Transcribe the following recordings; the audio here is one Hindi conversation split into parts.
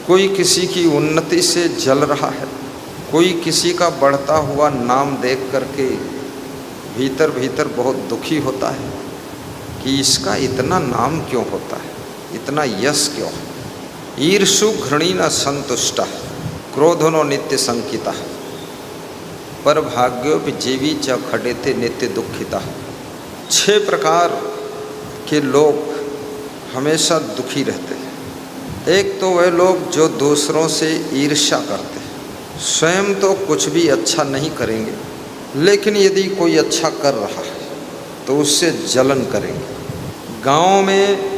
कोई किसी की उन्नति से जल रहा है, कोई किसी का बढ़ता हुआ नाम देख करके भीतर भीतर बहुत दुखी होता है कि इसका इतना नाम क्यों होता है, इतना यश क्यों है। ईर्षु घृणी न संतुष्टा, क्रोधनो नित्य संकिता, पर भाग्योपि जीवी च खडेते नित्य दुखिता। 6 प्रकार के लोग हमेशा दुखी रहते हैं। एक तो वह लोग जो दूसरों से ईर्ष्या करते हैं, स्वयं तो कुछ भी अच्छा नहीं करेंगे, लेकिन यदि कोई अच्छा कर रहा है तो उससे जलन करेंगे। गाँव में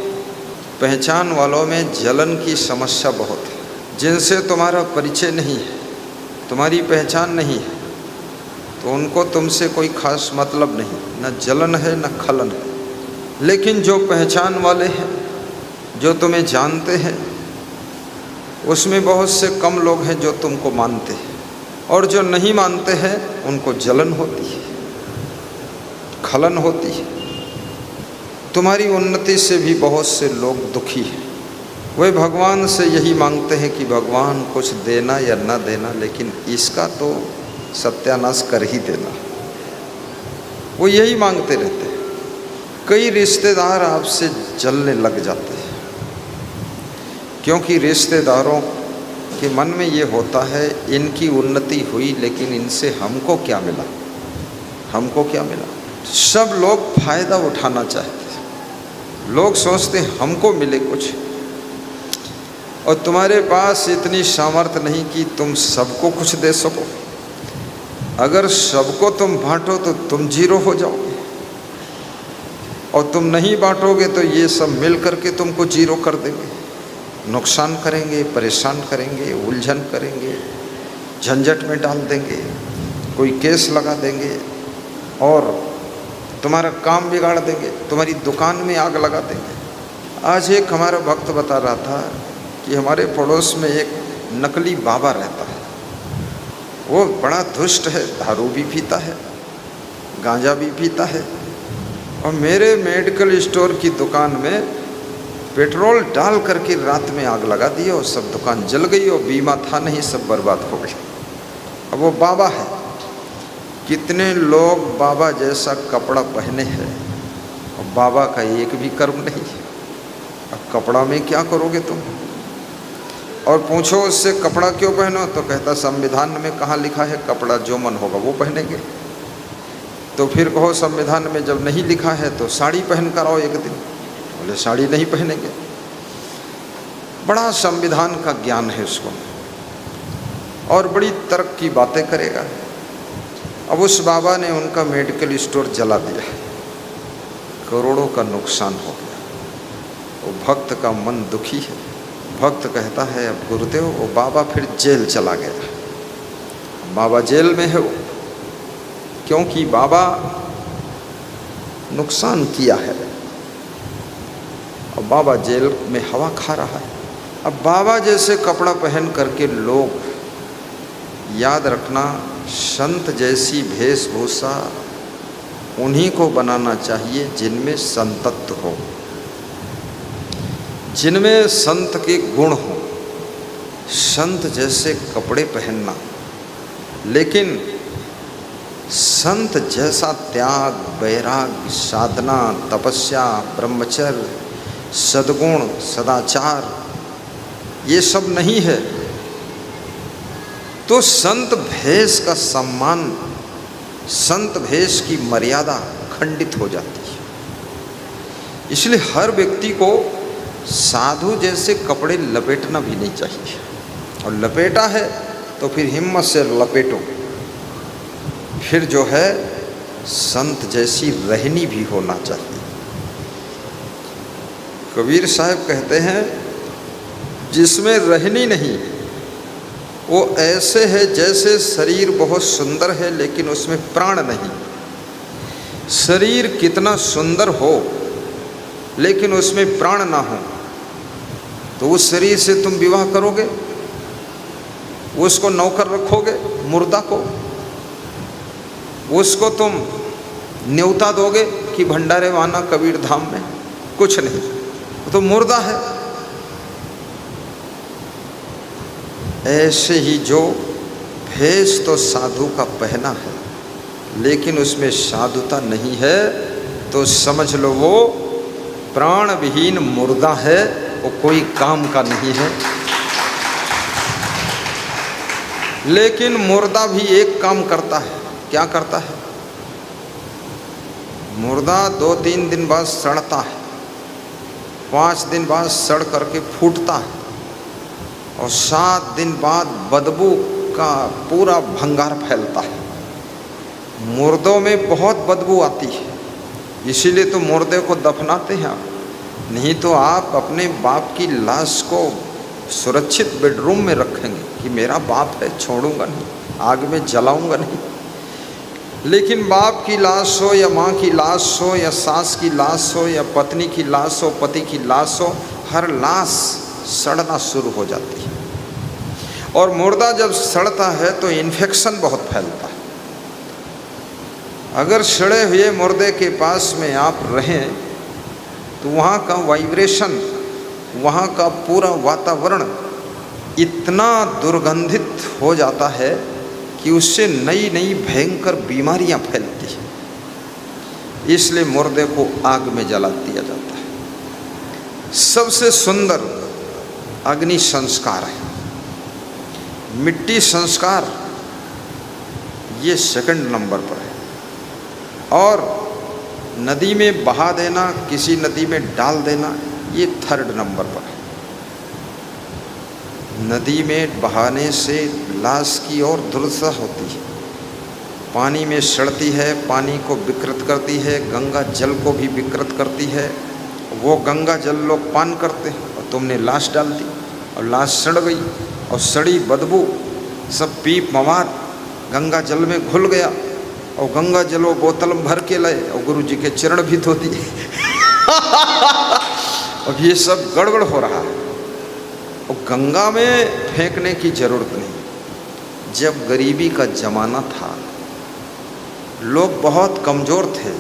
पहचान वालों में जलन की समस्या बहुत है। जिनसे तुम्हारा परिचय नहीं है, तुम्हारी पहचान नहीं है, तो उनको तुमसे कोई खास मतलब नहीं, न जलन है न खलन है। लेकिन जो पहचान वाले हैं, जो तुम्हें जानते हैं, उसमें बहुत से कम लोग हैं जो तुमको मानते हैं, और जो नहीं मानते हैं उनको जलन होती है, खलन होती है। तुम्हारी उन्नति से भी बहुत से लोग दुखी हैं। वे भगवान से यही मांगते हैं कि भगवान कुछ देना या न देना, लेकिन इसका तो सत्यानाश कर ही देना। वो यही मांगते रहते हैं। कई रिश्तेदार आपसे जलने लग जाते हैं, क्योंकि रिश्तेदारों के मन में ये होता है इनकी उन्नति हुई, लेकिन इनसे हमको क्या मिला, हमको क्या मिला। सब लोग फायदा उठाना चाहते हैं। लोग सोचते हैं हमको मिले कुछ, और तुम्हारे पास इतनी सामर्थ्य नहीं कि तुम सबको कुछ दे सको। अगर सबको तुम बांटो तो तुम जीरो हो जाओगे, और तुम नहीं बांटोगे तो ये सब मिल करके तुमको जीरो कर देंगे, नुकसान करेंगे, परेशान करेंगे, उलझन करेंगे, झंझट में डाल देंगे, कोई केस लगा देंगे और तुम्हारा काम बिगाड़ देंगे, तुम्हारी दुकान में आग लगा देंगे। आज एक हमारा भक्त बता रहा था कि हमारे पड़ोस में एक नकली बाबा रहता है। वो बड़ा दुष्ट है, दारू भी पीता है, गांजा भी पीता है, और मेरे मेडिकल स्टोर की दुकान में पेट्रोल डाल करके रात में आग लगा दी और सब दुकान जल गई, और बीमा था नहीं, सब बर्बाद हो गई। अब वो बाबा है। कितने लोग बाबा जैसा कपड़ा पहने हैं और बाबा का एक भी कर्म नहीं। अब कपड़ा में क्या करोगे तुम? और पूछो उससे कपड़ा क्यों पहनो, तो कहता संविधान में कहाँ लिखा है कपड़ा जो मन होगा वो पहनेंगे। तो फिर कहो संविधान में जब नहीं लिखा है तो साड़ी पहन कर आओ एक दिन, बोले साड़ी नहीं पहनेंगे। बड़ा संविधान का ज्ञान है उसको, और बड़ी तर्क की बातें करेगा। अब उस बाबा ने उनका मेडिकल स्टोर जला दिया, करोड़ों का नुकसान हो गया। वो भक्त का मन दुखी है। भक्त कहता है अब गुरुदेव, वो बाबा फिर जेल चला गया। बाबा जेल में है वो, क्योंकि बाबा नुकसान किया है। अब बाबा जेल में हवा खा रहा है। अब बाबा जैसे कपड़ा पहन करके लोग, याद रखना, संत जैसी वेशभूषा उन्हीं को बनाना चाहिए जिनमें संतत्व हो, जिनमें संत के गुण हो। संत जैसे कपड़े पहनना, लेकिन संत जैसा त्याग, वैराग्य, साधना, तपस्या, ब्रह्मचर्य, सद्गुण, सदाचार, ये सब नहीं है, तो संत भेष का सम्मान, संत भेष की मर्यादा खंडित हो जाती है। इसलिए हर व्यक्ति को साधु जैसे कपड़े लपेटना भी नहीं चाहिए, और लपेटा है तो फिर हिम्मत से लपेटो। फिर जो है संत जैसी रहनी भी होना चाहिए। कबीर साहब कहते हैं जिसमें रहनी नहीं, वो ऐसे है जैसे शरीर बहुत सुंदर है लेकिन उसमें प्राण नहीं। शरीर कितना सुंदर हो लेकिन उसमें प्राण ना हो, तो उस शरीर से तुम विवाह करोगे, उसको नौकर रखोगे, मुर्दा को उसको तुम न्योता दोगे कि भंडारे वाना कबीर धाम में? कुछ नहीं, तो मुर्दा है। ऐसे ही जो भेष तो साधु का पहना है लेकिन उसमें साधुता नहीं है, तो समझ लो वो प्राण विहीन मुर्दा है, वो कोई काम का नहीं है। लेकिन मुर्दा भी एक काम करता है। क्या करता है? मुर्दा 2-3 दिन बाद सड़ता है, 5 दिन बाद सड़ करके फूटता है और 7 दिन बाद बदबू का पूरा भंगार फैलता है। मुर्दों में बहुत बदबू आती है, इसीलिए तो मुर्दे को दफनाते हैं आप। नहीं तो आप अपने बाप की लाश को सुरक्षित बेडरूम में रखेंगे कि मेरा बाप है, छोड़ूंगा नहीं, आग में जलाऊंगा नहीं। लेकिन बाप की लाश हो या माँ की लाश हो या सास की लाश हो या पत्नी की लाश हो, पति की लाश हो, हर लाश सड़ना शुरू हो जाती है। और मुर्दा जब सड़ता है तो इन्फेक्शन बहुत फैलता है। अगर सड़े हुए मुर्दे के पास में आप रहें तो वहाँ का वाइब्रेशन, वहाँ का पूरा वातावरण इतना दुर्गंधित हो जाता है कि उससे नई नई भयंकर बीमारियाँ फैलती हैं। इसलिए मुर्दे को आग में जला दिया जाता है। सबसे सुंदर अग्नि संस्कार है। मिट्टी संस्कार ये सेकंड नंबर पर है। और नदी में बहा देना, किसी नदी में डाल देना, ये थर्ड नंबर पर है। नदी में बहाने से लाश की और दुर्दशा होती है, पानी में सड़ती है, पानी को विकृत करती है, गंगा जल को भी विकृत करती है। वो गंगा जल लोग पान करते हैं और तुमने लाश डाल दी और लाश सड़ गई और सड़ी बदबू सब पीप मवाद गंगा जल में घुल गया और गंगा जल वो बोतल में भर के लाए और गुरु जी के चरण भी धो दिए। अब ये सब गड़बड़ हो रहा है। और गंगा में फेंकने की जरूरत नहीं। जब गरीबी का जमाना था, लोग बहुत कमज़ोर थे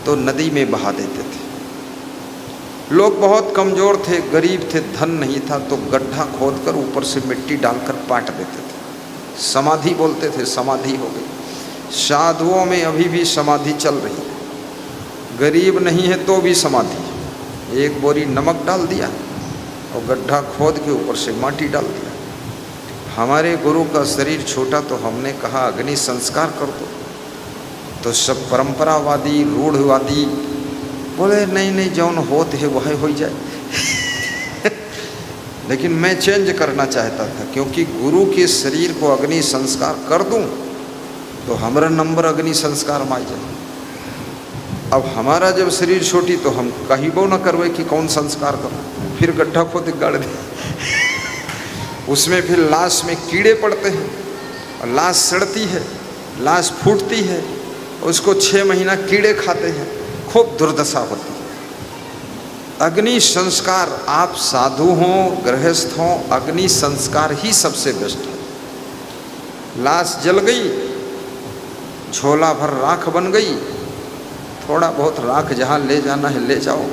तो नदी में बहा देते थे। लोग बहुत कमज़ोर थे, गरीब थे, धन नहीं था तो गड्ढा खोदकर ऊपर से मिट्टी डालकर पाट देते थे। समाधि बोलते थे, समाधि हो गई। साधुओं में अभी भी समाधि चल रही है। गरीब नहीं है तो भी समाधि। एक बोरी नमक डाल दिया और गड्ढा खोद के ऊपर से माटी डाल दिया। हमारे गुरु का शरीर छोटा तो हमने कहा अग्नि संस्कार कर दो, तो सब परंपरावादी रूढ़वादी बोले नहीं नहीं जौन होत है वह हो जाए। लेकिन मैं चेंज करना चाहता था, क्योंकि गुरु के शरीर को अग्नि संस्कार कर दूं तो हमारा नंबर अग्नि संस्कार में आ जाए। अब हमारा जब शरीर छोटी तो हम कहिबो न करवे कि कौन संस्कार करो, फिर गड्ढा खोद गाड़ दे। उसमें फिर लाश में कीड़े पड़ते हैं और लाश सड़ती है, लाश फूटती है, उसको 6 महीना कीड़े खाते हैं, खूब दुर्दशा होती है। अग्नि संस्कार, आप साधु हों गृहस्थ हों, अग्नि संस्कार ही सबसे बेस्ट है। लाश जल गई, झोला भर राख बन गई, थोड़ा बहुत राख जहाँ ले जाना है ले जाओ।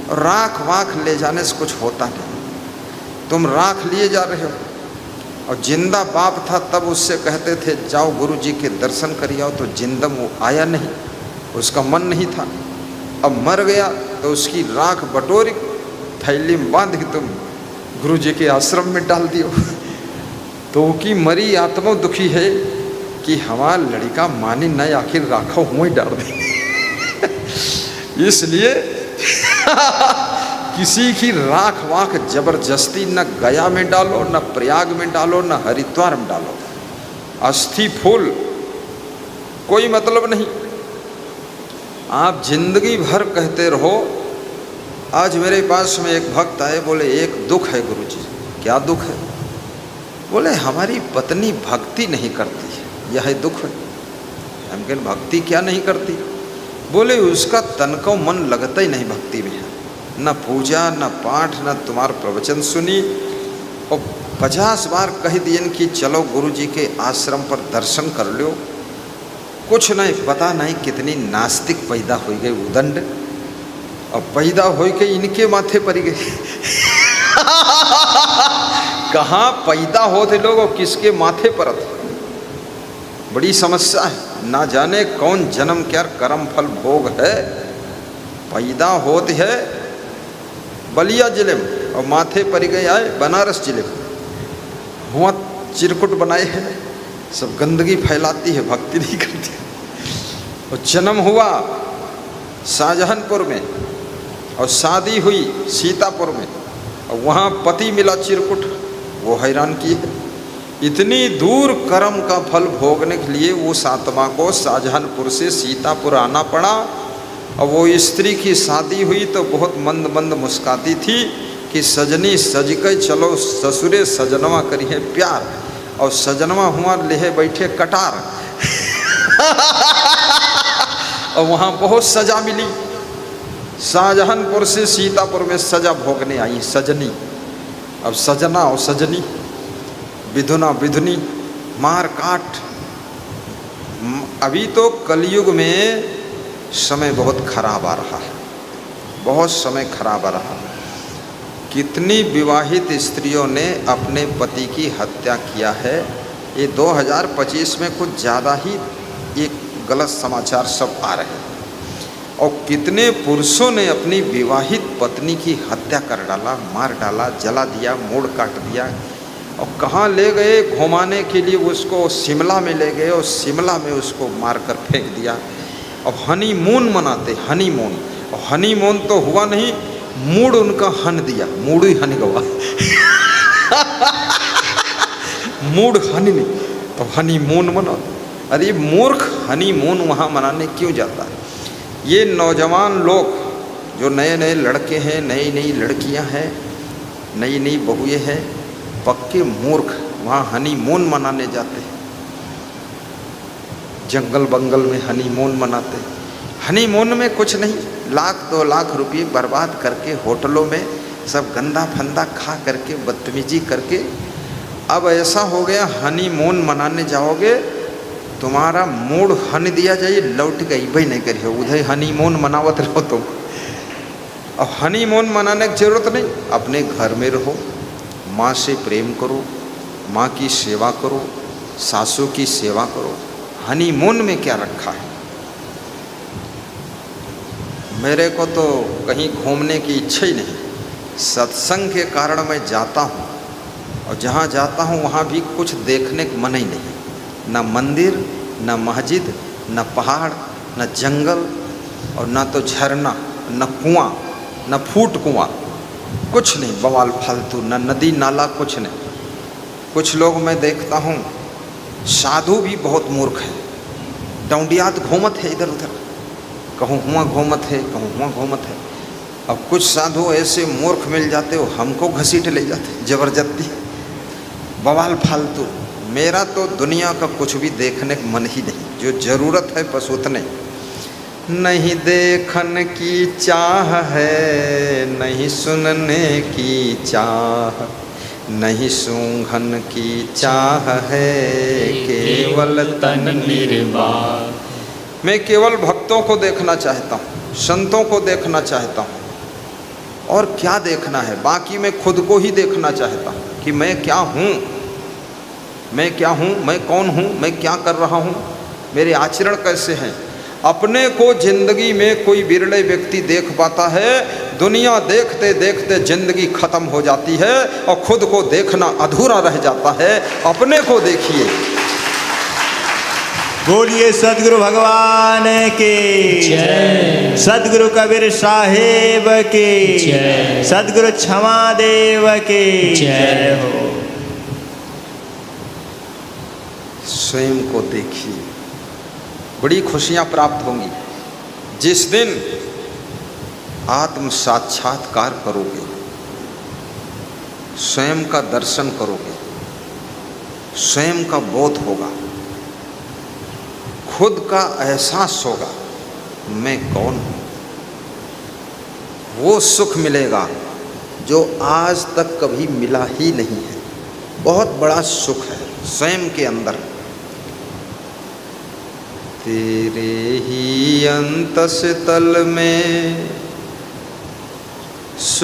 और राख वाख ले जाने से कुछ होता नहीं। तुम राख लिए जा रहे हो। और जिंदा बाप था तब उससे कहते थे जाओ गुरु जी के दर्शन करिए आओ, तो जिंदा वो आया नहीं, उसका मन नहीं था। अब मर गया तो उसकी राख बटोरी थैली में बांध के तुम गुरु जी के आश्रम में डाल दियो। तो की मरी आत्मा दुखी है कि हमारा लड़का मानी न, आखिर राखा हुआ ही डाल दे। इसलिए किसी की राख वाख जबरदस्ती न गया में डालो, न प्रयाग में डालो, न हरिद्वार में डालो। अस्थि फूल कोई मतलब नहीं। आप जिंदगी भर कहते रहो। आज मेरे पास में एक भक्त आए, बोले एक दुख है गुरुजी। क्या दुख है? बोले हमारी पत्नी भक्ति नहीं करती है, यह दुख है। हम कहें भक्ति क्या नहीं करती? बोले उसका तन को मन लगता ही नहीं भक्ति में, न पूजा न पाठ न तुम्हारा प्रवचन सुनी। और 50 बार कह दिए कि चलो गुरु जी के आश्रम पर दर्शन कर लो, कुछ नहीं पता नहीं कितनी नास्तिक पैदा हो गई उदंड, और पैदा हो के इनके माथे पर गई। कहाँ पैदा होते लोग और किसके माथे पर थे, बड़ी समस्या है। ना जाने कौन जन्म क्या कर्म फल भोग है। पैदा होते है बलिया जिले में और माथे पर गए आए बनारस जिले में, हुआ चिरकुट बनाए हैं, सब गंदगी फैलाती है, भक्ति नहीं करती। और जन्म हुआ शाहजहानपुर में और शादी हुई सीतापुर में, और वहाँ पति मिला चिरकुट, वो हैरान किए है। इतनी दूर कर्म का फल भोगने के लिए उस आत्मा को शाहजहानपुर से सीतापुर आना पड़ा। और वो स्त्री की शादी हुई तो बहुत मंद मंद मुस्काती थी कि सजनी सज के चलो ससुरे सजनवा करिए प्यार, और सजनवा हुआ लेहे बैठे कटार। और वहाँ बहुत सजा मिली। शाहजहानपुर से सीतापुर में सजा भोगने आई सजनी। अब सजना और सजनी, विधुना विधुनी, मार काट। अभी तो कलयुग में समय बहुत खराब आ रहा है, बहुत समय खराब आ रहा है। कितनी विवाहित स्त्रियों ने अपने पति की हत्या किया है। ये 2025 में कुछ ज़्यादा ही ये गलत समाचार सब आ रहे हैं। और कितने पुरुषों ने अपनी विवाहित पत्नी की हत्या कर डाला, मार डाला, जला दिया, मोड़ काट दिया। और कहाँ ले गए घुमाने के लिए, उसको शिमला में ले गए और शिमला में उसको मारकर फेंक दिया। अब हनीमून मनाते, हनीमून, और हनीमून तो हुआ नहीं, मूड उनका हन दिया, मूड ही हन गवा। मूड हनी नहीं तो हनीमून मनाते। अरे मूर्ख, हनीमून वहाँ मनाने क्यों जाता है? ये नौजवान लोग जो नए नए लड़के हैं, नई नई लड़कियां हैं, नई नई बहुएं हैं, पक्के मूर्ख वहाँ हनीमून मनाने जाते हैं। जंगल बंगल में हनीमून मनाते। हनीमून में कुछ नहीं, 1-2 लाख रुपये बर्बाद करके होटलों में सब गंदा फंदा खा करके बदतमीजी करके। अब ऐसा हो गया, हनीमून मनाने जाओगे तुम्हारा मूड हन दिया जाए, लौट गई भाई नहीं करिए, उधर हनीमून मनावत रहो तुम। और हनीमून मनाने की जरूरत नहीं, अपने घर में रहो, माँ से प्रेम करो, माँ की सेवा करो, सासू की सेवा करो। हनीमून में क्या रखा है? मेरे को तो कहीं घूमने की इच्छा ही नहीं। सत्संग के कारण मैं जाता हूँ, और जहाँ जाता हूँ वहाँ भी कुछ देखने का मन ही नहीं। न मंदिर, न मस्जिद, न पहाड़, न जंगल, और न तो झरना, न कुआं, न फूट कुआं, कुछ नहीं, बवाल फालतू, न नदी नाला, कुछ नहीं। कुछ लोग मैं देखता हूँ, साधु भी बहुत मूर्ख है, डौंडियात घूमत है इधर उधर, कहूँ हुआ घूमत है, कहूँ हुआ घूमत है। अब कुछ साधु ऐसे मूर्ख मिल जाते हो, हमको घसीट ले जाते जबरदस्ती, बवाल फालतू। मेरा तो दुनिया का कुछ भी देखने का मन ही नहीं, जो ज़रूरत है बस उतने। नहीं देखने की चाह है, नहीं सुनने की चाह, नहीं सूंघन की चाह है, केवल तन निर्वाह। मैं केवल भक्तों को देखना चाहता हूँ, संतों को देखना चाहता हूँ, और क्या देखना है? बाकी मैं खुद को ही देखना चाहता हूँ कि मैं क्या हूँ, मैं क्या हूँ, मैं कौन हूँ, मैं क्या कर रहा हूँ, मेरे आचरण कैसे हैं। अपने को जिंदगी में कोई विरले व्यक्ति देख पाता है। दुनिया देखते देखते जिंदगी खत्म हो जाती है और खुद को देखना अधूरा रह जाता है। अपने को देखिए। बोलिए सदगुरु भगवान के जय, सदगुरु कबीर साहेब के जय, सदगुरु क्षमा देव के जय हो। स्वयं को देखिए, बड़ी खुशियां प्राप्त होंगी जिस दिन आत्म साक्षात्कार करोगे, स्वयं का दर्शन करोगे, स्वयं का बोध होगा, खुद का एहसास होगा मैं कौन हूँ। वो सुख मिलेगा जो आज तक कभी मिला ही नहीं है। बहुत बड़ा सुख है स्वयं के अंदर। तेरे ही अंतस तल में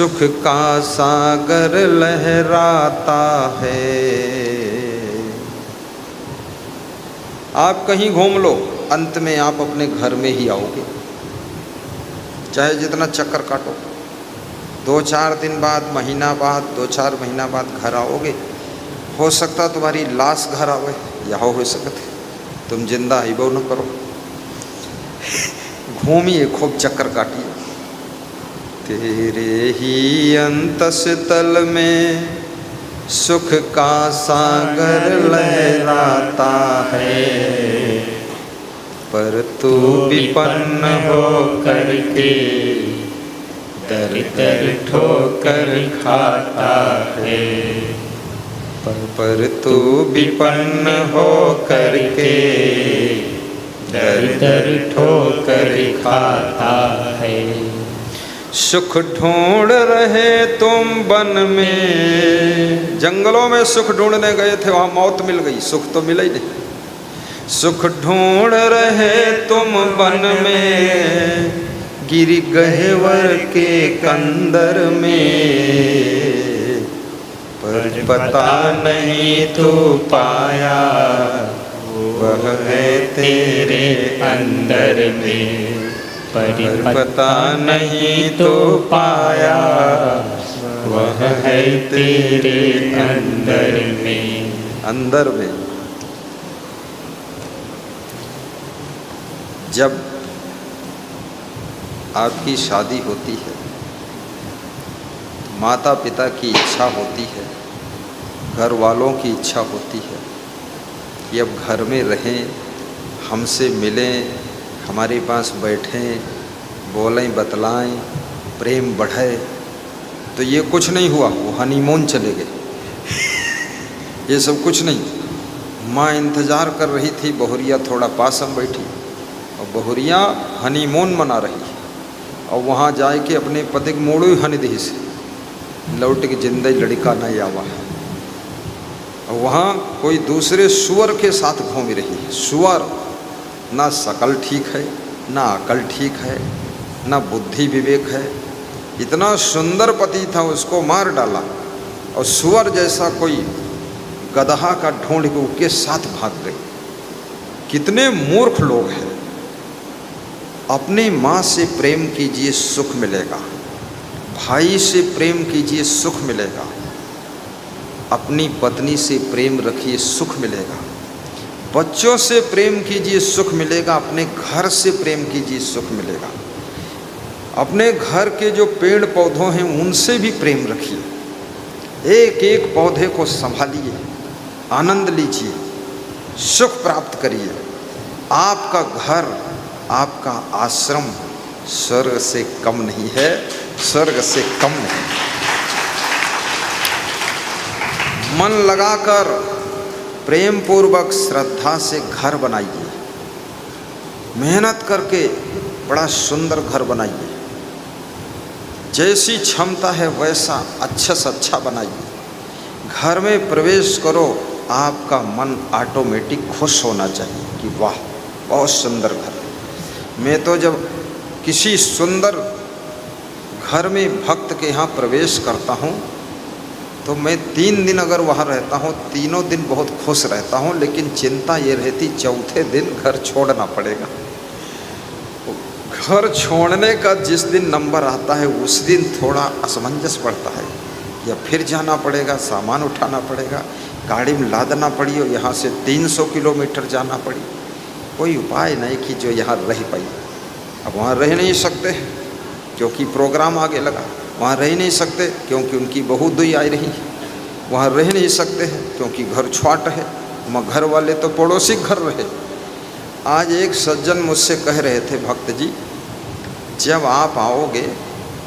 सुख का सागर लहराता है। आप कहीं घूम लो, अंत में आप अपने घर में ही आओगे। चाहे जितना चक्कर काटो, 2-4 दिन बाद, महीना बाद, 2-4 महीना बाद घर आओगे। हो सकता तुम्हारी लाश घर आवे, या हो सकते तुम जिंदा ही वो न करो। घूमिए, खूब चक्कर काटिए। तेरे ही अंतस्तल में सुख का सागर लहराता है, पर तू विपन्न हो करके दर दर ठोकर खाता है। पर तू विपन्न हो करके दर दर ठोकर खाता है। सुख ढूंढ रहे तुम वन में, जंगलों में सुख ढूंढने गए थे, वहाँ मौत मिल गई, सुख तो मिला ही नहीं। सुख ढूंढ रहे तुम वन में, गिर गहवर के कंदर में, पर पता नहीं तो पाया वह है तेरे अंदर में। पर पता नहीं तो पाया वह है तेरे अंदर में। अंदर में जब आपकी शादी होती है, माता पिता की इच्छा होती है, घर वालों की इच्छा होती है कि अब घर में रहें, हमसे मिलें, हमारे पास बैठें, बोलें, बतलाएं, प्रेम बढ़े। तो ये कुछ नहीं हुआ, वो हनीमून चले गए। ये सब कुछ नहीं। माँ इंतज़ार कर रही थी, बहुरिया थोड़ा पास हम बैठी, और बहुरिया हनीमून मना रही, और वहाँ जाए के अपने पति के मोड़ो हनी दी से लौट के जिंदगी लड़का नहीं आवा है। और वहाँ कोई दूसरे सुअर के साथ घूम रही है। सुअर ना शकल ठीक है, ना अकल ठीक है, ना बुद्धि विवेक है। इतना सुंदर पति था, उसको मार डाला, और सुअर जैसा कोई गदहा का ढूंढ के उसके साथ भाग गई। कितने मूर्ख लोग हैं। अपनी माँ से प्रेम कीजिए, सुख मिलेगा। भाई से प्रेम कीजिए, सुख मिलेगा। अपनी पत्नी से प्रेम रखिए, सुख मिलेगा। बच्चों से प्रेम कीजिए, सुख मिलेगा। अपने घर से प्रेम कीजिए, सुख मिलेगा। अपने घर के जो पेड़ पौधों हैं उनसे भी प्रेम रखिए। एक एक पौधे को संभालिए, आनंद लीजिए, सुख प्राप्त करिए। आपका घर, आपका आश्रम स्वर्ग से कम नहीं है, स्वर्ग से कम नहीं। मन लगाकर प्रेम पूर्वक श्रद्धा से घर बनाइए। मेहनत करके बड़ा सुंदर घर बनाइए। जैसी क्षमता है वैसा अच्छा से अच्छा बनाइए। घर में प्रवेश करो, आपका मन ऑटोमेटिक खुश होना चाहिए कि वाह बहुत सुंदर घर। मैं तो जब किसी सुंदर घर में भक्त के यहाँ प्रवेश करता हूँ तो मैं 3 दिन अगर वहाँ रहता हूँ, तीनों दिन बहुत खुश रहता हूँ, लेकिन चिंता ये रहती चौथे दिन घर छोड़ना पड़ेगा। घर छोड़ने का जिस दिन नंबर आता है उस दिन थोड़ा असमंजस पड़ता है, या फिर जाना पड़ेगा, सामान उठाना पड़ेगा, गाड़ी में लादना पड़ी और यहाँ से 300 किलोमीटर जाना पड़ी। कोई उपाय नहीं कि जो यहाँ रह पाई। अब वहाँ रह नहीं सकते क्योंकि प्रोग्राम आगे लगा, वहाँ रह नहीं सकते क्योंकि उनकी बहू दुई आई रही, वहाँ रह नहीं सकते हैं क्योंकि घर छुआट है, मगर घर वाले तो पड़ोसी घर रहे। आज एक सज्जन मुझसे कह रहे थे, भक्त जी जब आप आओगे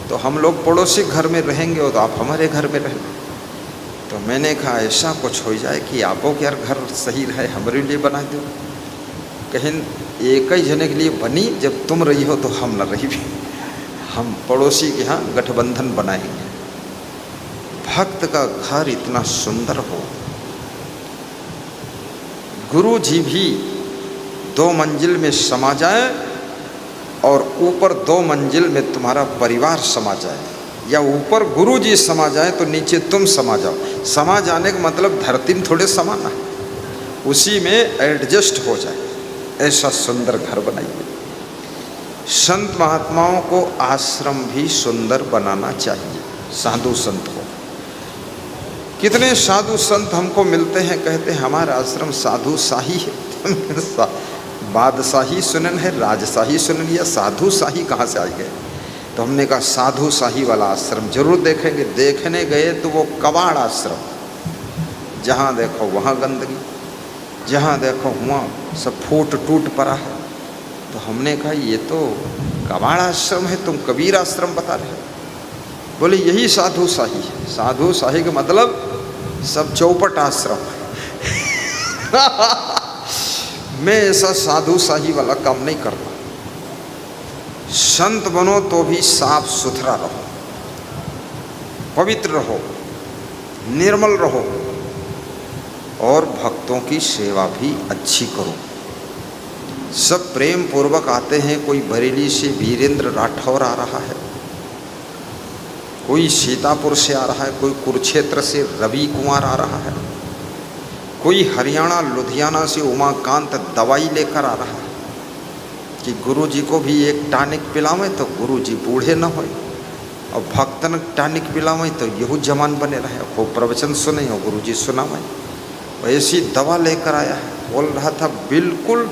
तो हम लोग पड़ोसी घर में रहेंगे और तो आप हमारे घर में रहेंगे। तो मैंने कहा ऐसा कुछ हो जाए कि आपो के यार घर सही रहे, हमारे लिए बना दो। कहीं एक ही जने के लिए बनी, जब तुम रही हो तो हम न रही भी, हम पड़ोसी के यहाँ गठबंधन बनाएंगे। भक्त का घर इतना सुंदर हो। गुरु जी भी 2 मंजिल में समा जाए और ऊपर 2 मंजिल में तुम्हारा परिवार समा जाए, या ऊपर गुरु जी समा जाए तो नीचे तुम समा जाओ। समा जाने का मतलब धरती में थोड़े समाना है, उसी में एडजस्ट हो जाए, ऐसा सुंदर घर बनाइए। संत महात्माओं को आश्रम भी सुंदर बनाना चाहिए, साधु संत को। कितने साधु संत हमको मिलते हैं, कहते हैं हमारा आश्रम साधु शाही है। बादशाही सुनन है, राजशाही सुनन, या साधु शाही कहाँ से आ गए? तो हमने कहा साधु शाही वाला आश्रम जरूर देखेंगे। देखने गए तो वो कबाड़ आश्रम, जहाँ देखो वहाँ गंदगी, जहाँ देखो वहाँ सब फूट टूट पड़ा है। तो हमने कहा ये तो कबाड़ आश्रम है, तुम कबीर आश्रम बता रहे हो। बोले यही साधु शाही है। साधु शाही का मतलब सब चौपट आश्रम है। मैं ऐसा साधु शाही वाला काम नहीं करता। संत बनो तो भी साफ सुथरा रहो, पवित्र रहो, निर्मल रहो, और भक्तों की सेवा भी अच्छी करो। सब प्रेम पूर्वक आते हैं। कोई बरेली से वीरेंद्र राठौर आ रहा है, कोई सीतापुर से आ रहा है, कोई कुरुक्षेत्र से रवि कुमार आ रहा है, कोई हरियाणा लुधियाना से उमाकांत दवाई लेकर आ रहा है कि गुरु जी को भी एक टानिक पिलावे तो गुरु जी बूढ़े न होए, और भक्तन टानिक पिलावे तो यहू जवान बने रहे, वो प्रवचन सुने हो गुरु जी सुनावे। ऐसी दवा लेकर आया है। बोल रहा था बिल्कुल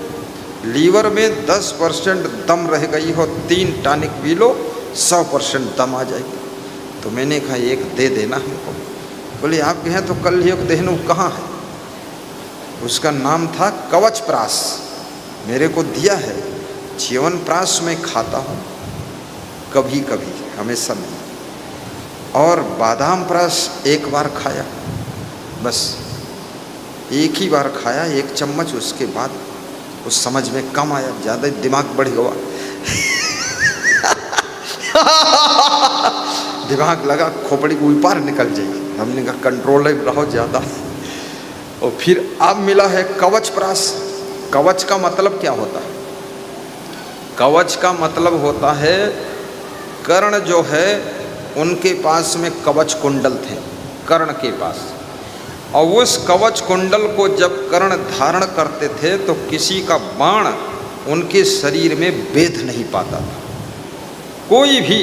लीवर में 10% दम रह गई हो, 3 टानिक पी लो 100% दम आ जाएगी। तो मैंने कहा एक दे देना हमको। बोले आप कहें तो कल ही देहनु कहाँ है? उसका नाम था कवच प्राश, मेरे को दिया है। जीवन प्राश में खाता हूँ कभी कभी, हमेशा नहीं। और बादाम प्राश एक बार खाया, बस एक ही बार खाया, 1 चम्मच। उसके बाद उस समझ में कम आया, ज़्यादा दिमाग बढ़ गया। दिमाग लगा खोपड़ी को ऊपर निकल जाएगी। हमने कहा कंट्रोल रहो ज़्यादा। और फिर अब मिला है कवच प्राश। कवच का मतलब क्या होता है? कवच का मतलब होता है कर्ण जो है उनके पास में कवच कुंडल थे, कर्ण के पास। और उस कवच कुंडल को जब कर्ण धारण करते थे तो किसी का बाण उनके शरीर में बेध नहीं पाता था। कोई भी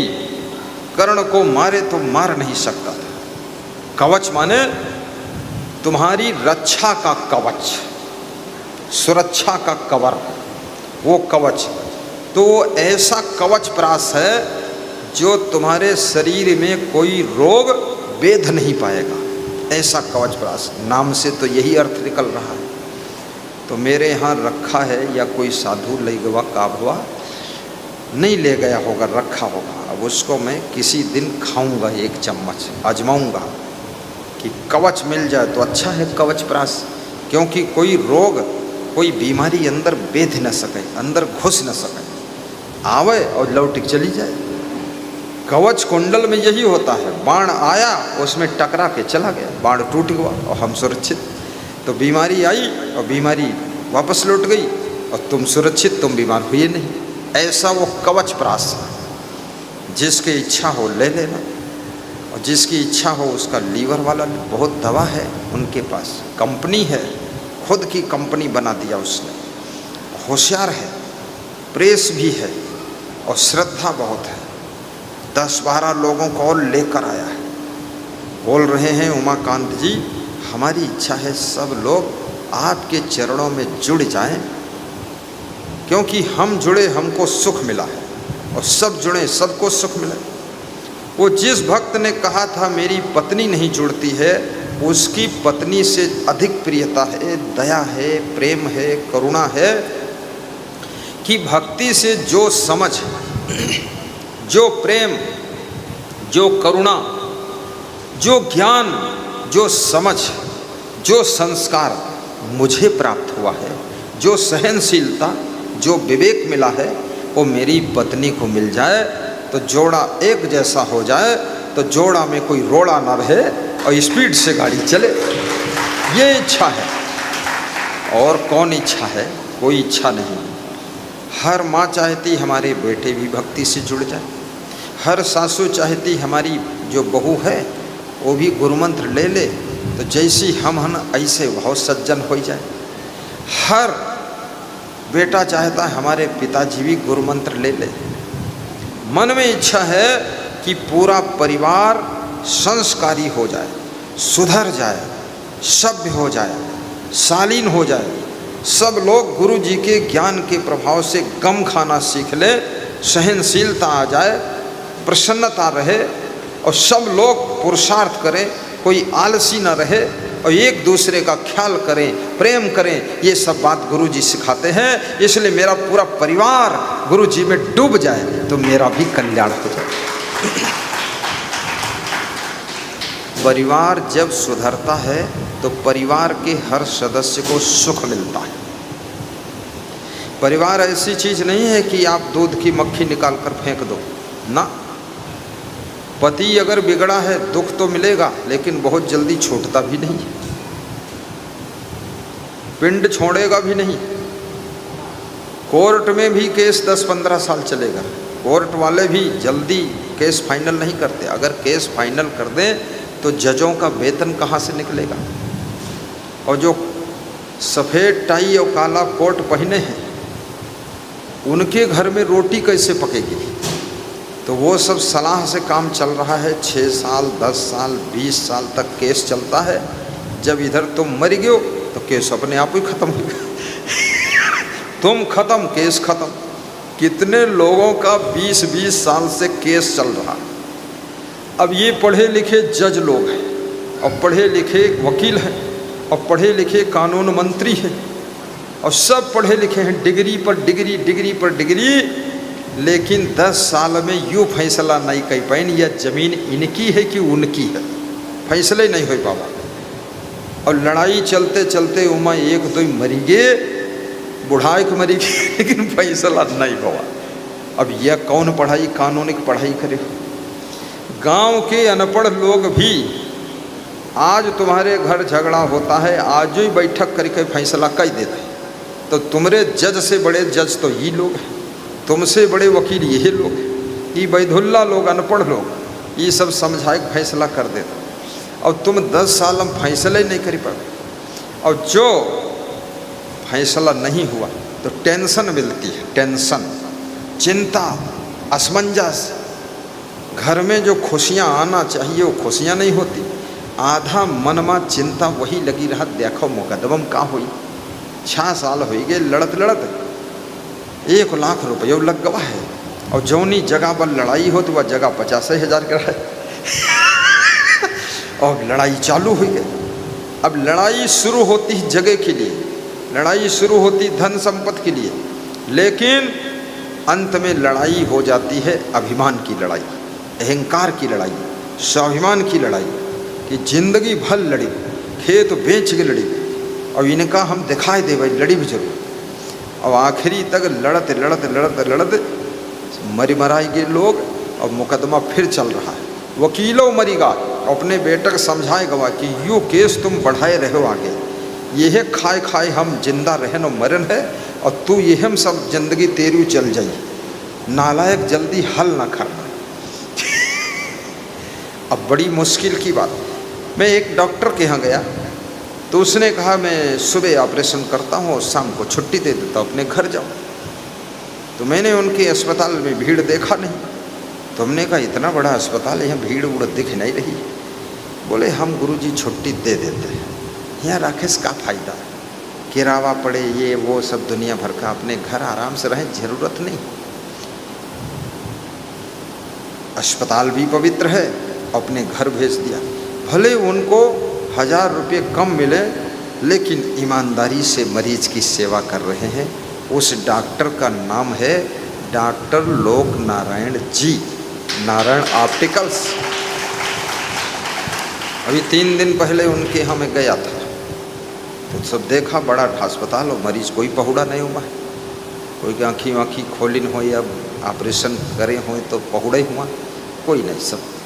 कर्ण को मारे तो मार नहीं सकता था। कवच माने तुम्हारी रक्षा का कवच, सुरक्षा का कवर, वो कवच। तो ऐसा कवच प्राश है जो तुम्हारे शरीर में कोई रोग बेध नहीं पाएगा, ऐसा कवच प्राश। नाम से तो यही अर्थ निकल रहा है। तो मेरे यहाँ रखा है, या कोई साधु ले गवा काबवा नहीं ले गया होगा, रखा होगा। अब उसको मैं किसी दिन खाऊंगा, 1 चम्मच आजमाऊंगा कि कवच मिल जाए तो अच्छा है कवच प्राश। क्योंकि कोई रोग, कोई बीमारी अंदर बेध न सके, अंदर घुस न सके, आवे और लौट चली जाए। कवच कुंडल में यही होता है, बाण आया उसमें टकरा के चला गया, बाण टूट गया और हम सुरक्षित। तो बीमारी आई और बीमारी वापस लौट गई और तुम सुरक्षित, तुम बीमार हुए नहीं। ऐसा वो कवच प्राश, जिसकी इच्छा हो ले लेना, और जिसकी इच्छा हो उसका लीवर वाला बहुत दवा है उनके पास, कंपनी है, खुद की कंपनी बना दिया उसने, होशियार है, प्रेस भी है और श्रद्धा बहुत है। 10-12 लोगों को और लेकर आया है। बोल रहे हैं उमाकांत जी हमारी इच्छा है सब लोग आपके चरणों में जुड़ जाएं, क्योंकि हम जुड़े हमको सुख मिला है, और सब जुड़े सबको सुख मिला। वो जिस भक्त ने कहा था मेरी पत्नी नहीं जुड़ती है, उसकी पत्नी से अधिक प्रियता है, दया है, प्रेम है, करुणा है, कि भक्ति से जो समझ, जो प्रेम, जो करुणा, जो ज्ञान, जो समझ, जो संस्कार मुझे प्राप्त हुआ है, जो सहनशीलता, जो विवेक मिला है, वो मेरी पत्नी को मिल जाए तो जोड़ा एक जैसा हो जाए, तो जोड़ा में कोई रोड़ा ना रहे और स्पीड से गाड़ी चले। ये इच्छा है। और कौन इच्छा है? कोई इच्छा नहीं। हर माँ चाहती हमारे बेटे भी भक्ति से जुड़ जाए, हर सासू चाहती हमारी जो बहू है वो भी गुरुमंत्र ले ले, तो जैसी हम हन ऐसे भाव सज्जन हो जाए। हर बेटा चाहता है हमारे पिताजी भी गुरुमंत्र ले ले। मन में इच्छा है कि पूरा परिवार संस्कारी हो जाए, सुधर जाए, सभ्य हो जाए, शालीन हो जाए। सब लोग गुरु जी के ज्ञान के प्रभाव से गम खाना सीख ले, सहनशीलता आ जाए, प्रसन्नता रहे और सब लोग पुरुषार्थ करें, कोई आलसी न रहे और एक दूसरे का ख्याल करें, प्रेम करें। ये सब बात गुरु जी सिखाते हैं। इसलिए मेरा पूरा परिवार गुरु जी में डूब जाए तो मेरा भी कल्याण हो जाए। परिवार जब सुधरता है तो परिवार के हर सदस्य को सुख मिलता है। परिवार ऐसी चीज नहीं है कि आप दूध की मक्खी निकाल कर फेंक दो ना। पति अगर बिगड़ा है दुख तो मिलेगा, लेकिन बहुत जल्दी छूटता भी नहीं, पिंड छोड़ेगा भी नहीं। कोर्ट में भी केस 10-15 साल चलेगा। कोर्ट वाले भी जल्दी केस फाइनल नहीं करते। अगर केस फाइनल कर दें तो जजों का वेतन कहाँ से निकलेगा। और जो सफ़ेद टाई और काला कोट पहने हैं उनके घर में रोटी कैसे पकेगी। तो वो सब सलाह से काम चल रहा है। 6 साल 10 साल 20 साल तक केस चलता है। जब इधर तुम मर गए तो केस अपने आप ही खत्म हो गया। तुम खत्म, केस खत्म। कितने लोगों का 20-20 साल से केस चल रहा। अब ये पढ़े लिखे जज लोग हैं और पढ़े लिखे वकील हैं और पढ़े लिखे कानून मंत्री हैं और सब पढ़े लिखे हैं, डिग्री पर डिग्री, डिग्री पर डिग्री। लेकिन 10 साल में यूँ फैसला नहीं कर पाए यह जमीन इनकी है कि उनकी है, फैसले नहीं हो पावा। और लड़ाई चलते चलते उमा 1-2 मरी गए, बुढ़ाई को मरी गए, लेकिन फैसला नहीं हुआ। अब यह कौन पढ़ाई, कानून की पढ़ाई करे। गांव के अनपढ़ लोग भी आज तुम्हारे घर झगड़ा होता है, आज ही बैठक करके फैसला कर देते। तो तुम्हारे जज से बड़े जज तो ये लोग हैं, तुमसे बड़े वकील यही लोग हैं। ये बैधुल्ला लोग, अनपढ़ लोग, ये सब समझाए फैसला कर देते। और तुम 10 साल में फैसला ही नहीं कर पाए। और जो फैसला नहीं हुआ तो टेंशन मिलती है, टेंशन, चिंता, असमंजस। घर में जो खुशियाँ आना चाहिए वो खुशियाँ नहीं होती। आधा मन में चिंता वही लगी रहा। देखो मुकदमम का हुई, 6 साल हो गए लड़त लड़त, 1 लाख रुपये लग गवा है। और जौनी जगह पर लड़ाई हो तो वह जगह 50,000 का है। और लड़ाई चालू हुई है। अब लड़ाई शुरू होती है जगह के लिए, लड़ाई शुरू होती धन संपत्ति के लिए, लेकिन अंत में लड़ाई हो जाती है अभिमान की लड़ाई, अहंकार की लड़ाई, स्वाभिमान की लड़ाई। कि जिंदगी भर लड़ी, खेत बेच के लड़ी और इनका हम दिखाई दे भाई लड़ी भी जरूर। और आखिरी तक लड़ते लड़ते लड़ते लड़ते मरी मराई गए लोग और मुकदमा फिर चल रहा है। वकीलों मरीगा, अपने बेटे को समझाए गवा कि यूँ केस तुम बढ़ाए रहो आगे, यह खाए खाए हम जिंदा रहन और मरन है और तू यह हम सब जिंदगी तेरू चल जाई, नालायक जल्दी हल ना करना। अब बड़ी मुश्किल की बात। मैं एक डॉक्टर के यहाँ गया तो उसने कहा मैं सुबह ऑपरेशन करता हूँ और शाम को छुट्टी दे देता हूँ, अपने घर जाओ। तो मैंने उनके अस्पताल में भीड़ देखा नहीं। तो हमने कहा इतना बड़ा अस्पताल है, यहाँ भीड़ उड़ दिख नहीं रही। बोले हम गुरुजी छुट्टी दे देते हैं, यहाँ रखे का फ़ायदा, किरावा पड़े ये वो सब दुनिया भर का, अपने घर आराम से रहें, ज़रूरत नहीं। अस्पताल भी पवित्र है, अपने घर भेज दिया। भले उनको 1000 रुपये कम मिले, लेकिन ईमानदारी से मरीज की सेवा कर रहे हैं। उस डॉक्टर का नाम है डॉक्टर लोक नारायण जी, नारायण ऑप्टिकल्स। अभी 3 दिन पहले उनके यहाँ मैं गया था तो सब देखा, बड़ा अस्पताल और मरीज कोई पहुड़ा नहीं हुआ है, कोई की आँखी वाँखी खोलिन हो या ऑपरेशन करे हो तो पहुड़ा ही हुआ, कोई नहीं, सब